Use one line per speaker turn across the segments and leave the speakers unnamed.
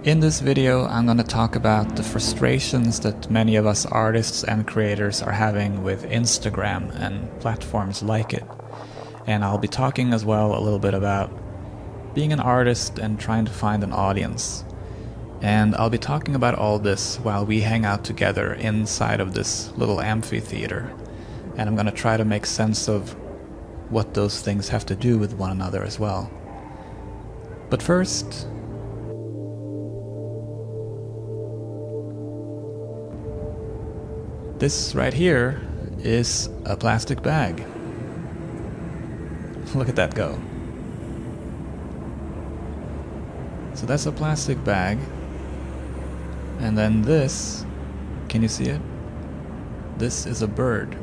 In this video, I'm going to talk about the frustrations that many of us artists and creators are having with Instagram and platforms like it. And I'll be talking as well a little bit about being an artist and trying to find an audience. And I'll be talking about all this while we hang out together inside of this little amphitheater. And I'm going to try to make sense of what those things have to do with one another as well. But first, this right here is a plastic bag. Look at that go. So that's a plastic bag. And then this, can you see it? This is a bird.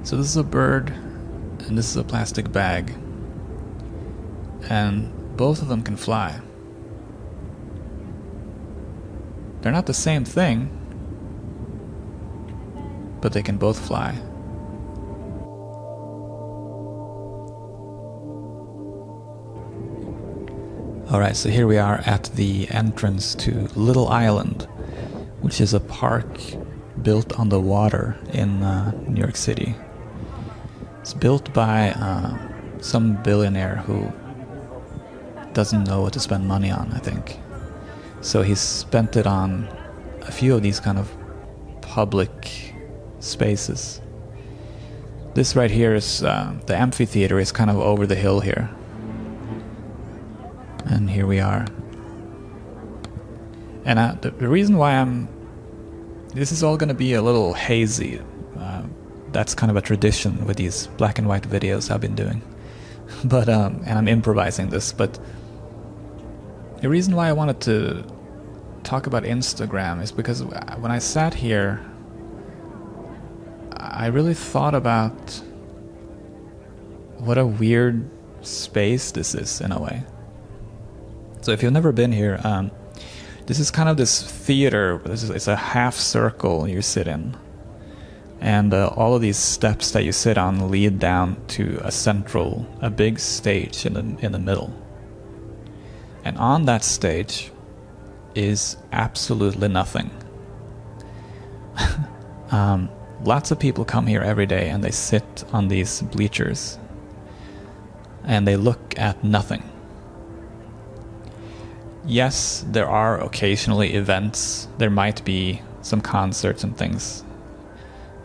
So this is a bird, and this is a plastic bag. And both of them can fly. They're not the same thing, but they can both fly. Alright, so here we are at the entrance to Little Island, which is a park built on the water in New York City. It's built by some billionaire who doesn't know what to spend money on, I think. So he's spent it on a few of these kind of public spaces. This right here is the amphitheater is kind of over the hill here. And here we are. And the reason why this is all going to be a little hazy. That's kind of a tradition with these black and white videos I've been doing. But and I'm improvising this, but the reason why I wanted to talk about Instagram is because when I sat here, I really thought about what a weird space this is in a way. So if you've never been here, this is kind of this theater. It's a half circle you sit in. And all of these steps that you sit on lead down to a big stage in the middle. And on that stage is absolutely nothing. Lots of people come here every day and they sit on these bleachers and they look at nothing. Yes, there are occasionally events. There might be some concerts and things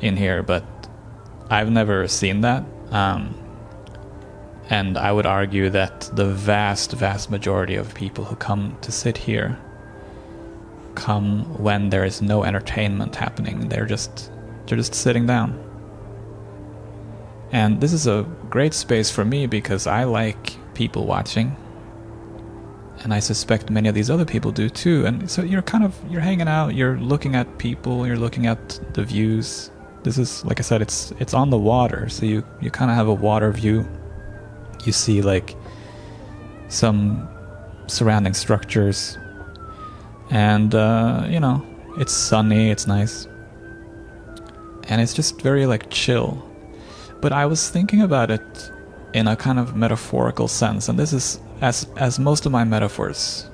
in here, but I've never seen that. And I would argue that the vast majority of people who come to sit here come when there is no entertainment happening. They're just sitting down. And this is a great space for me because I like people watching. And I suspect many of these other people do too. And so you're hanging out, you're looking at people, you're looking at the views. This is, like I said, it's on the water, so you kind of have a water view. You see like some surrounding structures, and it's sunny, it's nice, and it's just very like chill. But I was thinking about it in a kind of metaphorical sense, and this is as most of my metaphors,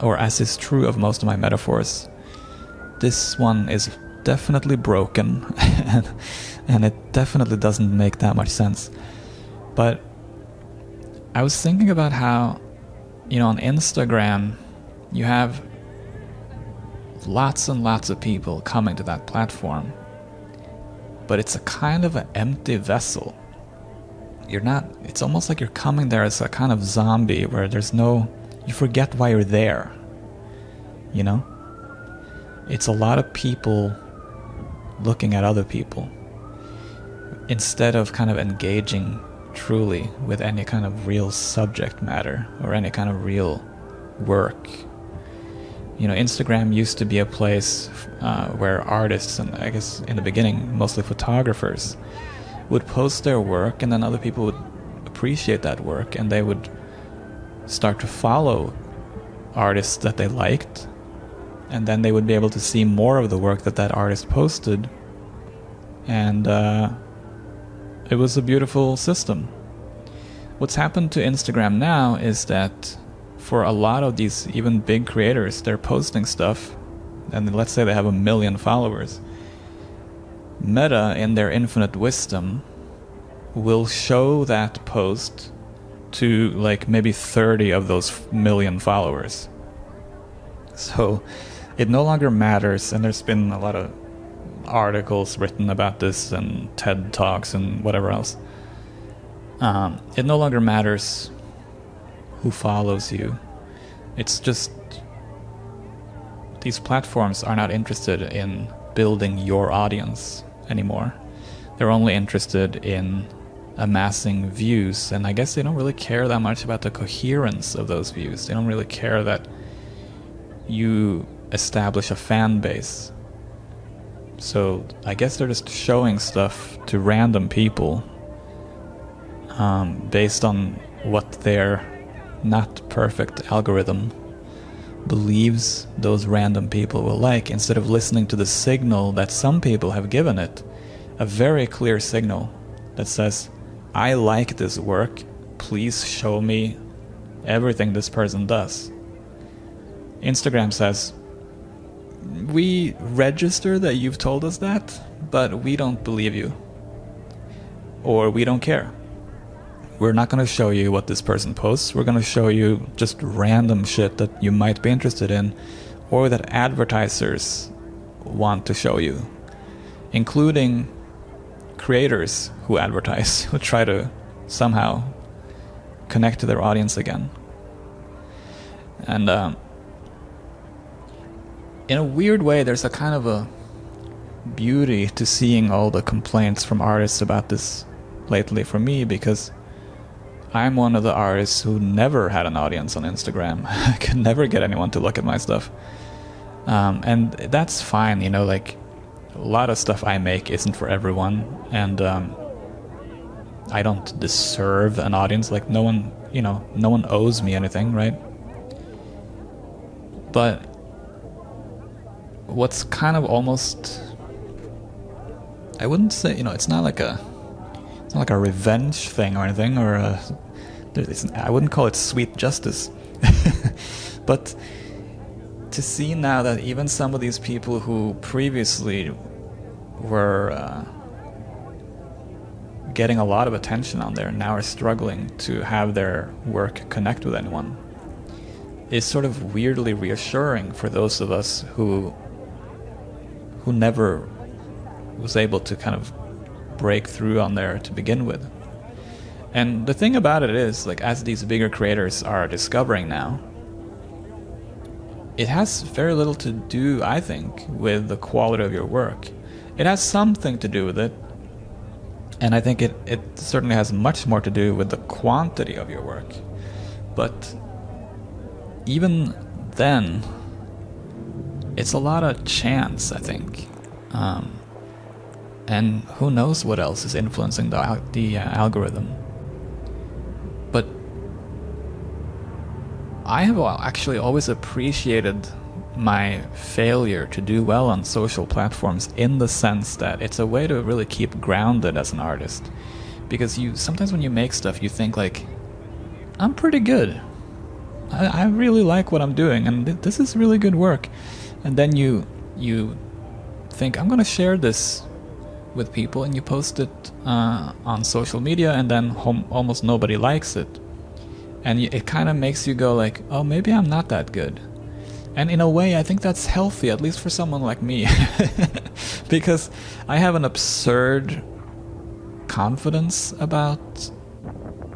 or as is true of most of my metaphors, this one is definitely broken, and it definitely doesn't make that much sense. But I was thinking about how, on Instagram, you have lots and lots of people coming to that platform, but it's a kind of an empty vessel. It's almost like you're coming there as a kind of zombie where you forget why you're there. It's a lot of people looking at other people instead of kind of engaging truly with any kind of real subject matter or any kind of real work. Instagram used to be a place where artists, and I guess in the beginning mostly photographers, would post their work, and then other people would appreciate that work and they would start to follow artists that they liked, and then they would be able to see more of the work that artist posted, and it was a beautiful system. What's happened to Instagram now is that for a lot of these even big creators, they're posting stuff, and let's say they have 1 million followers. Meta, in their infinite wisdom, will show that post to like maybe 30 of those 1 million followers. So it no longer matters, and there's been a lot of articles written about this and TED Talks and whatever else. It no longer matters who follows you. It's just these platforms are not interested in building your audience anymore. They're only interested in amassing views, and I guess they don't really care that much about the coherence of those views. They don't really care that you establish a fan base. So I guess they're just showing stuff to random people based on what their not perfect algorithm believes those random people will like, instead of listening to the signal that some people have given it, a very clear signal that says, I like this work, please show me everything this person does. Instagram says, we register that you've told us that, but we don't believe you. Or we don't care. We're not going to show you what this person posts. We're going to show you just random shit that you might be interested in, or that advertisers want to show you, including creators who advertise, who try to somehow connect to their audience again. And in a weird way, there's a kind of a beauty to seeing all the complaints from artists about this lately for me, because I'm one of the artists who never had an audience on Instagram. I could never get anyone to look at my stuff. And that's fine, you know, like a lot of stuff I make isn't for everyone, and I don't deserve an audience. Like no one owes me anything, right? But what's kind of almost, I wouldn't say, it's not like a revenge thing or anything, or I wouldn't call it sweet justice. But to see now that even some of these people who previously were getting a lot of attention on there now are struggling to have their work connect with anyone is sort of weirdly reassuring for those of us who never was able to kind of break through on there to begin with. And the thing about it is, like, as these bigger creators are discovering now, it has very little to do, I think, with the quality of your work. It has something to do with it, and I think it certainly has much more to do with the quantity of your work. But even then, it's a lot of chance, I think. And who knows what else is influencing the algorithm. But I have actually always appreciated my failure to do well on social platforms, in the sense that it's a way to really keep grounded as an artist. Because sometimes when you make stuff, you think like, I'm pretty good. I really like what I'm doing, and this is really good work. And then you think, I'm going to share this with people, and you post it on social media, and then almost nobody likes it. And it kind of makes you go like, oh, maybe I'm not that good. And in a way, I think that's healthy, at least for someone like me. Because I have an absurd confidence about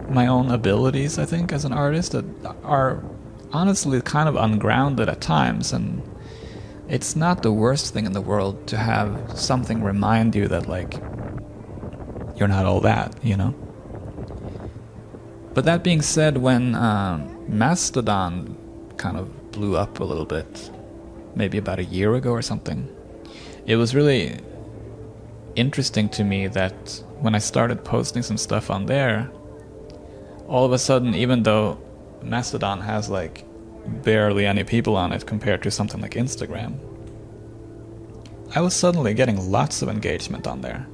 my own abilities, I think, as an artist, that are honestly kind of ungrounded at times. And it's not the worst thing in the world to have something remind you that, like, you're not all that, you know? But that being said, when Mastodon kind of blew up a little bit, maybe about a year ago or something, it was really interesting to me that when I started posting some stuff on there, all of a sudden, even though Mastodon has like barely any people on it compared to something like Instagram, I was suddenly getting lots of engagement on there.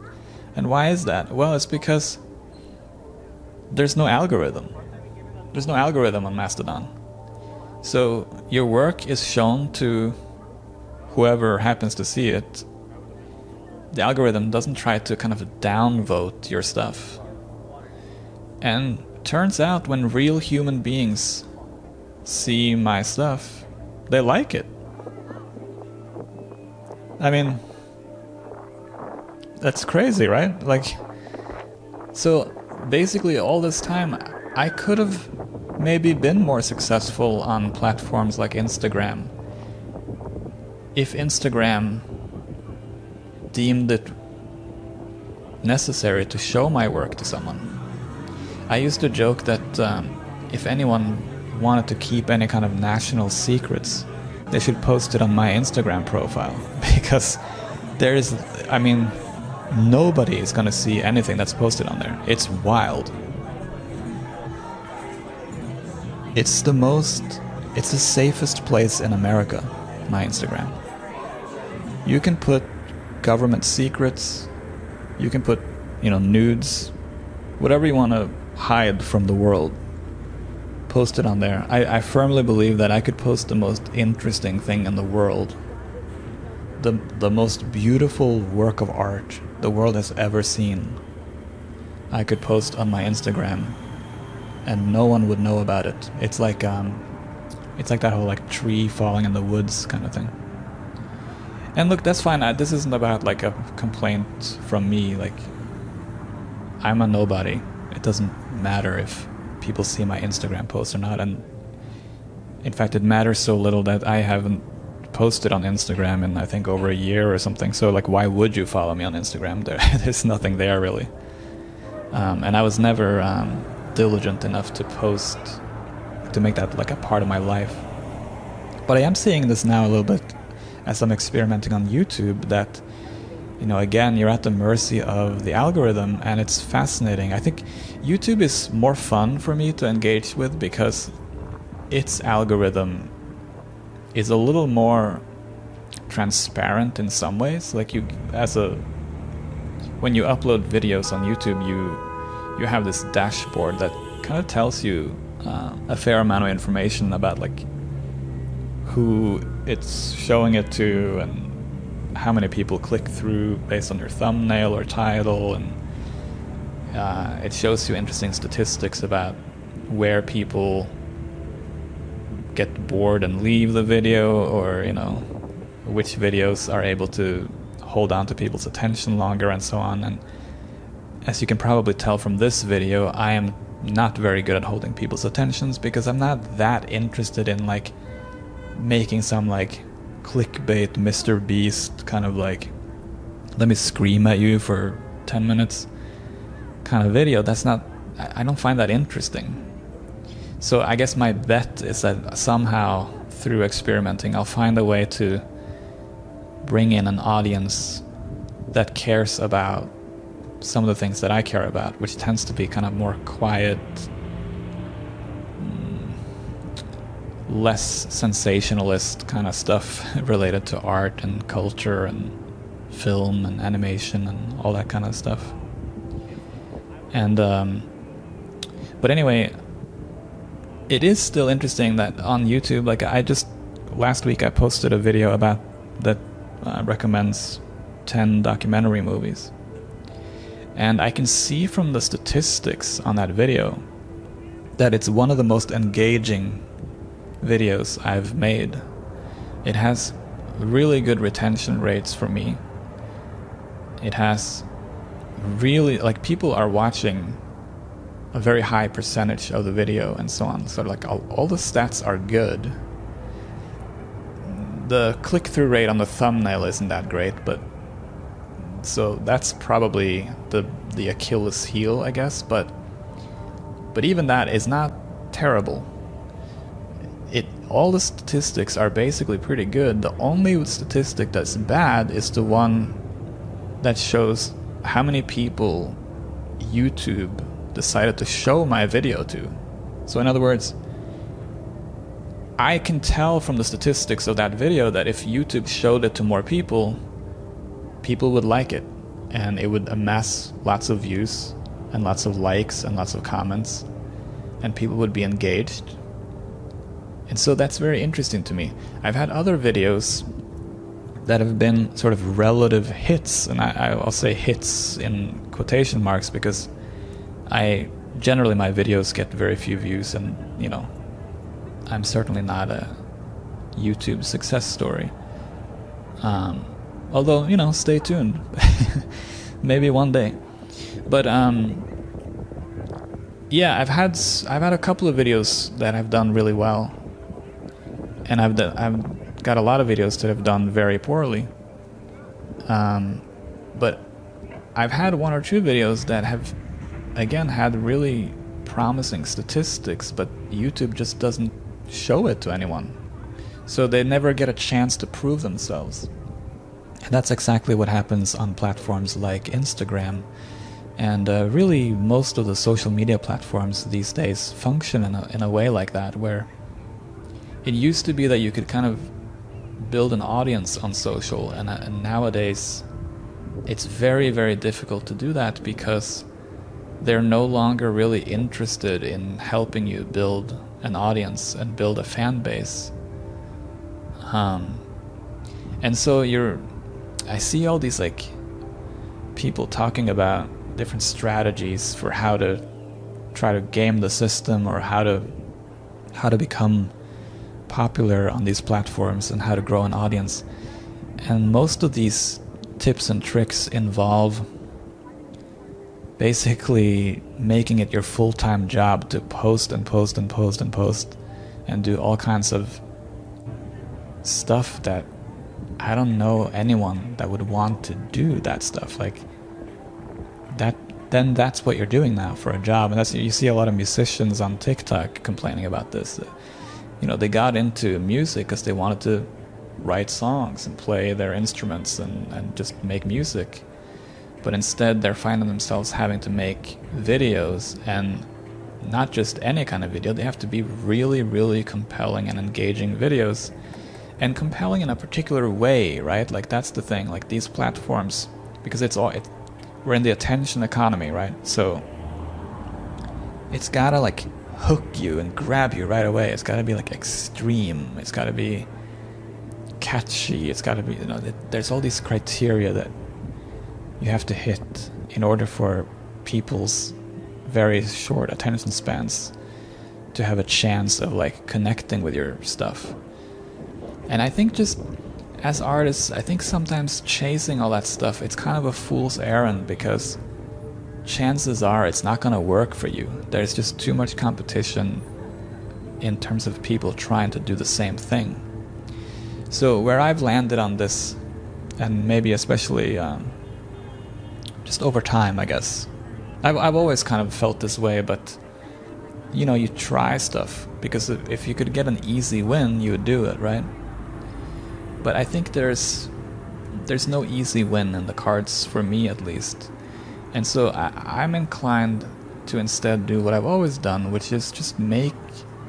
And why is that? Well, it's because there's no algorithm. There's no algorithm on Mastodon. So your work is shown to whoever happens to see it. The algorithm doesn't try to kind of downvote your stuff. And turns out when real human beings see my stuff, they like it. I mean, that's crazy, right? Like, so basically all this time I could have maybe been more successful on platforms like Instagram if Instagram deemed it necessary to show my work to someone. I used to joke that if anyone wanted to keep any kind of national secrets, they should post it on my Instagram profile, because nobody is gonna see anything that's posted on there. It's wild. It's the safest place in America, my Instagram. You can put government secrets, you can put, nudes, whatever you want to hide from the world, post it on there. I firmly believe that I could post the most interesting thing in the world, the most beautiful work of art the world has ever seen. I could post on my Instagram, and no one would know about it. It's like that whole like tree falling in the woods kind of thing. And look, that's fine. This isn't about like a complaint from me. Like, I'm a nobody. It doesn't matter if people see my Instagram post or not. And in fact, it matters so little that I haven't posted on Instagram in I think over a year or something. So like, why would you follow me on Instagram? There's nothing there really. And I was never diligent enough to post, to make that like a part of my life. But I am seeing this now a little bit as I'm experimenting on YouTube, that, again, you're at the mercy of the algorithm, and it's fascinating. I think YouTube is more fun for me to engage with because its algorithm is a little more transparent in some ways. Like when you upload videos on YouTube, you have this dashboard that kind of tells you a fair amount of information about like who it's showing it to and how many people click through based on your thumbnail or title, and it shows you interesting statistics about where people get bored and leave the video, or which videos are able to hold on to people's attention longer, and so on. And as you can probably tell from this video, I am not very good at holding people's attentions, because I'm not that interested in like making some like clickbait Mr. Beast kind of like, let me scream at you for 10 minutes kind of video. I don't find that interesting. So I guess my bet is that somehow through experimenting I'll find a way to bring in an audience that cares about some of the things that I care about, which tends to be kind of more quiet, less sensationalist kind of stuff related to art and culture and film and animation and all that kind of stuff. And but anyway, it is still interesting that on YouTube, like last week I posted a video that recommends 10 documentary movies, and I can see from the statistics on that video that it's one of the most engaging videos I've made. It has really good retention rates for me. It has really, like, people are watching a very high percentage of the video and so on. So like all the stats are good. The click-through rate on the thumbnail isn't that great, but so that's probably the Achilles heel, I guess, but even that is not terrible. All the statistics are basically pretty good. The only statistic that's bad is the one that shows how many people YouTube decided to show my video to. So in other words, I can tell from the statistics of that video that if YouTube showed it to more people, people would like it, and it would amass lots of views, and lots of likes and lots of comments, and people would be engaged. And so that's very interesting to me. I've had other videos that have been sort of relative hits, and I'll say hits in quotation marks because generally my videos get very few views, and I'm certainly not a YouTube success story. Although, stay tuned. Maybe one day. But yeah, I've had a couple of videos that have done really well, and I've got a lot of videos that have done very poorly. But I've had one or two videos that have, again, had really promising statistics, but YouTube just doesn't show it to anyone. So they never get a chance to prove themselves. And that's exactly what happens on platforms like Instagram. And really most of the social media platforms these days function in a way like that, where it used to be that you could kind of build an audience on social, and nowadays it's very, very difficult to do that because they're no longer really interested in helping you build an audience and build a fan base. And so I see all these like people talking about different strategies for how to try to game the system, or how to become popular on these platforms and how to grow an audience. And most of these tips and tricks involve basically making it your full-time job to post and post and post and post and do all kinds of stuff that I don't know anyone that would want to do that stuff. Like that, then that's what you're doing now for a job. And you see a lot of musicians on TikTok complaining about this. They got into music because they wanted to write songs and play their instruments and just make music. But instead they're finding themselves having to make videos, and not just any kind of video. They have to be really, really compelling and engaging videos, and compelling in a particular way, right? Like that's the thing. Like these platforms, because we're in the attention economy, right? So it's gotta like hook you and grab you right away. It's gotta be like extreme. It's gotta be catchy. It's gotta be, there's all these criteria that you have to hit in order for people's very short attention spans to have a chance of like connecting with your stuff. And I think just as artists, I think sometimes chasing all that stuff, it's kind of a fool's errand, because chances are it's not going to work for you. There's just too much competition in terms of people trying to do the same thing. So where I've landed on this, and maybe especially just over time, I guess, I've always kind of felt this way, but you try stuff, because if you could get an easy win, you would do it, right? But I think there's no easy win in the cards, for me at least. And so I'm inclined to instead do what I've always done, which is just make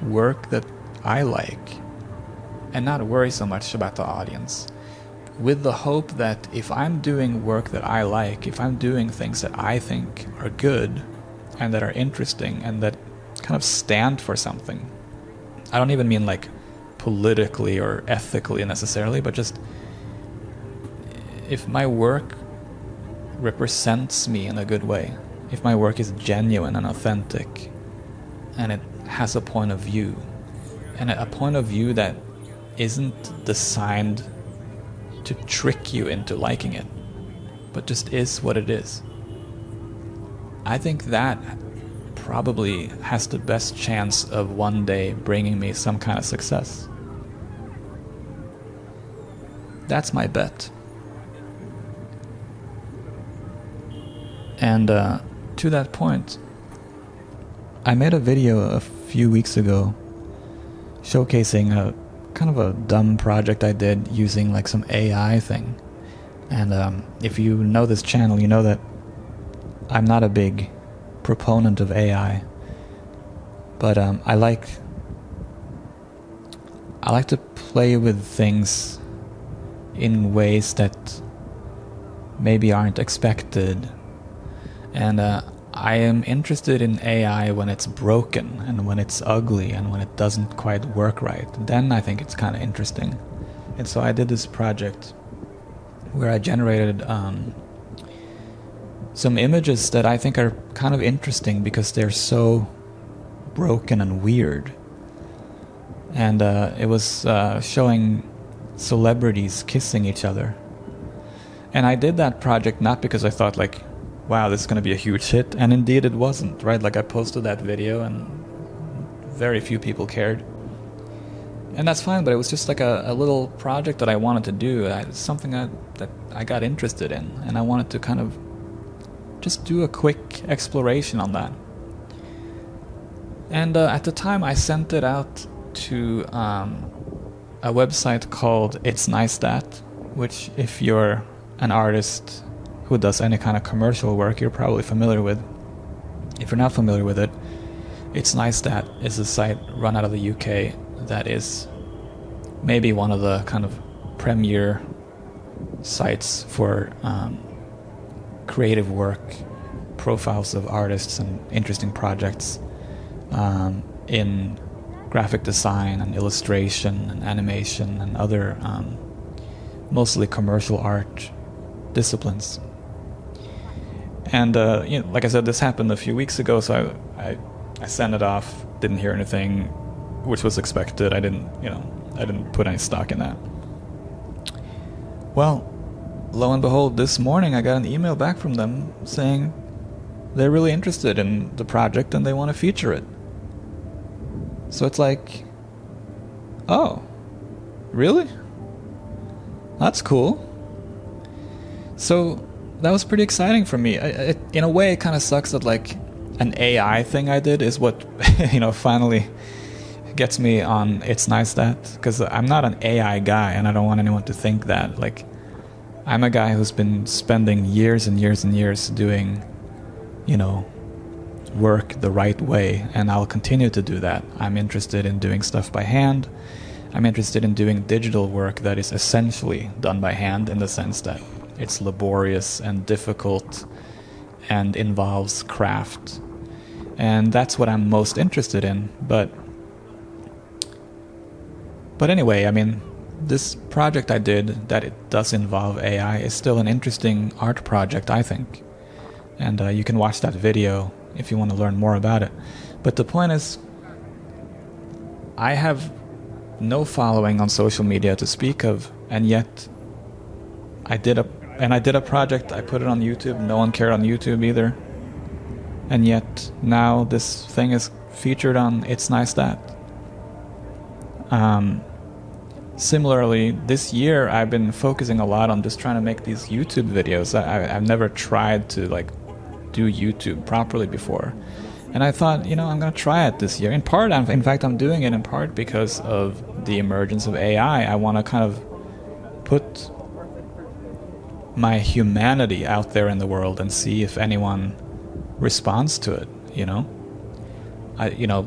work that I like and not worry so much about the audience, with the hope that if I'm doing work that I like, if I'm doing things that I think are good and that are interesting and that kind of stand for something, I don't even mean like politically or ethically necessarily, but just if my work represents me in a good way, if my work is genuine and authentic, and it has a point of view, and a point of view that isn't designed to trick you into liking it, but just is what it is, I think that probably has the best chance of one day bringing me some kind of success. That's my bet. And to that point, I made a video a few weeks ago showcasing a kind of a dumb project I did using like some AI thing. And if you know this channel, you know that I'm not a big proponent of AI, but I like to play with things in ways that maybe aren't expected. And I am interested in AI when it's broken and when it's ugly and when it doesn't quite work right. Then I think it's kind of interesting. And so I did this project where I generated some images that I think are kind of interesting because they're so broken and weird. And it was showing celebrities kissing each other. And I did that project not because I thought like, wow, this is going to be a huge hit. And indeed it wasn't, right? Like I posted that video and very few people cared. And that's fine, but it was just like a little project that I wanted to do. Something that I got interested in. And I wanted to kind of just do a quick exploration on that. And at the time I sent it out to a website called It's Nice That, which if you're an artist who does any kind of commercial work, you're probably familiar with. If you're not familiar with it, It's Nice That is a site run out of the UK that is maybe one of the kind of premier sites for creative work, profiles of artists and interesting projects in graphic design and illustration and animation and other mostly commercial art disciplines. And like I said, this happened a few weeks ago, so I sent it off, didn't hear anything, which was expected. I didn't put any stock in that. Well, lo and behold, this morning I got an email back from them saying they're really interested in the project and they want to feature it. So it's like, oh, really? That's cool. So that was pretty exciting for me. In a way, it kind of sucks that like an AI thing I did is what finally gets me on It's Nice That, because I'm not an AI guy and I don't want anyone to think that. Like, I'm a guy who's been spending years and years and years doing, work the right way, and I'll continue to do that. I'm interested in doing stuff by hand. I'm interested in doing digital work that is essentially done by hand, in the sense that it's laborious and difficult and involves craft. And that's what I'm most interested in. But anyway, I mean, this project I did that it does involve AI is still an interesting art project, I think. And you can watch that video if you want to learn more about it. But the point is, I have no following on social media to speak of, and yet I did a project, I put it on YouTube, no one cared on YouTube either. And yet now this thing is featured on It's Nice That. Similarly, this year I've been focusing a lot on just trying to make these YouTube videos. I've never tried to do YouTube properly before. And I thought, I'm going to try it this year. In fact, I'm doing it in part because of the emergence of AI. I want to kind of put my humanity out there in the world and see if anyone responds to it,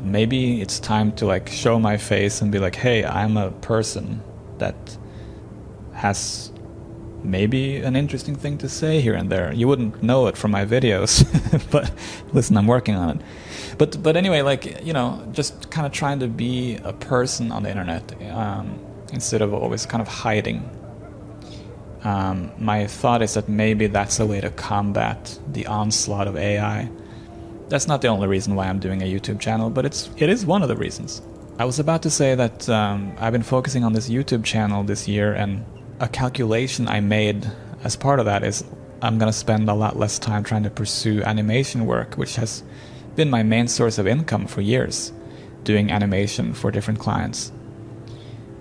maybe it's time to show my face and be like, hey, I'm a person that has maybe an interesting thing to say here and there. You wouldn't know it from my videos, but listen, I'm working on it. But anyway, just kind of trying to be a person on the internet instead of always kind of hiding. My thought is that maybe that's a way to combat the onslaught of AI. That's not the only reason why I'm doing a YouTube channel, but it is one of the reasons. I was about to say that I've been focusing on this YouTube channel this year, and a calculation I made as part of that is I'm going to spend a lot less time trying to pursue animation work, which has been my main source of income for years, doing animation for different clients.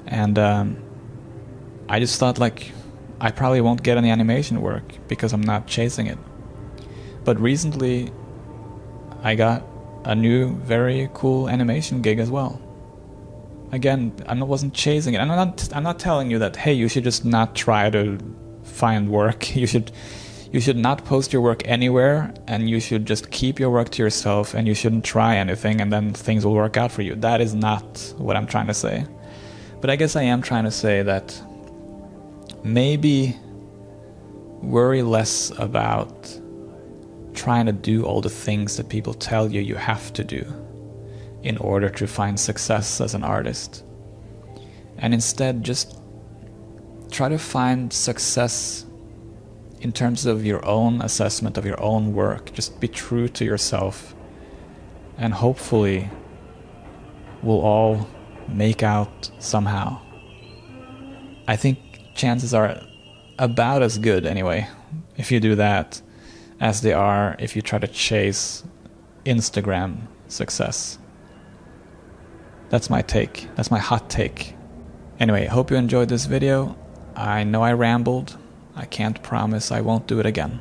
And I just thought I probably won't get any animation work because I'm not chasing it. But recently I got a new, very cool animation gig as well. Again, I wasn't chasing it. I'm not telling you that, hey, you should just not try to find work. You should not post your work anywhere, and you should just keep your work to yourself, and you shouldn't try anything, and then things will work out for you. That is not what I'm trying to say. But I guess I am trying to say that maybe worry less about trying to do all the things that people tell you you have to do in order to find success as an artist. And instead just try to find success in terms of your own assessment of your own work. Just be true to yourself, and hopefully we'll all make out somehow. I think chances are about as good, anyway, if you do that, as they are if you try to chase Instagram success. That's my take. That's my hot take. Anyway, hope you enjoyed this video. I know I rambled. I can't promise I won't do it again.